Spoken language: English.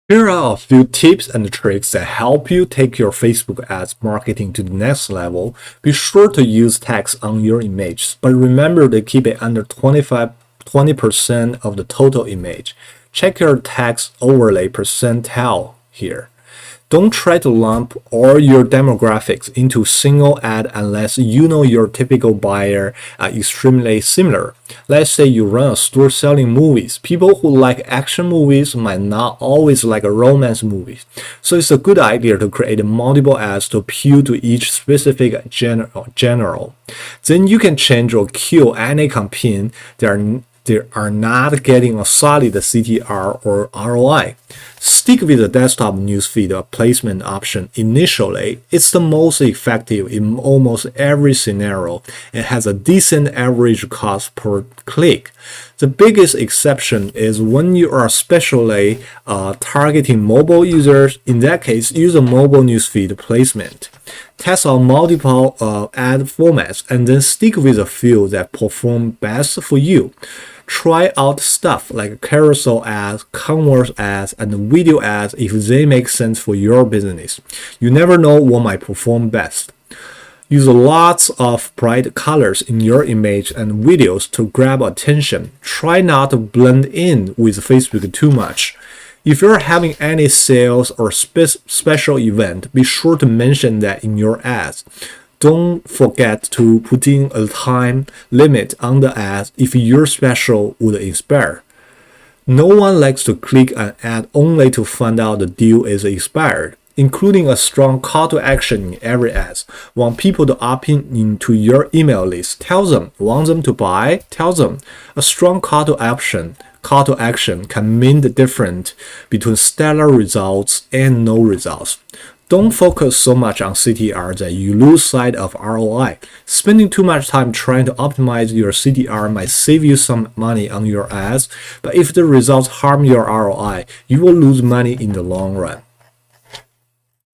Here are a few tips and tricks that help you take your Facebook ads marketing to the next level. Be sure to use text on your images, but remember to keep it under 20% of the total image. Check your text overlay percentile here. Don't try to lump all your demographics into a single ad unless you know your typical buyer are extremely similar. Let's say you run a store selling movies. People who like action movies might not always like a romance movies. So it's a good idea to create multiple ads to appeal to each specific general. Then you can change or kill any campaign they are not getting a solid CTR or ROI. Stick with the desktop newsfeed placement option initially. It's the most effective in almost every scenario and has a decent average cost per click. The biggest exception is when you are especially targeting mobile users. In that case, use a mobile newsfeed placement. Test out multiple ad formats and then stick with a few that perform best for you. Try out stuff like carousel ads, commerce ads, and video ads if they make sense for your business. You never know what might perform best. Use lots of bright colors in your image and videos to grab attention. Try not to blend in with Facebook too much. If you're having any sales or special event, be sure to mention that in your ads. Don't forget to put in a time limit on the ad if your special would expire. No one likes to click an ad only to find out the deal is expired. Including a strong call to action in every ad. Want people to opt in into your email list. Tell them. Want them to buy? Tell them. A strong call to action can mean the difference between stellar results and no results. Don't focus so much on CTR that you lose sight of ROI. Spending too much time trying to optimize your CTR might save you some money on your ads, but if the results harm your ROI, you will lose money in the long run.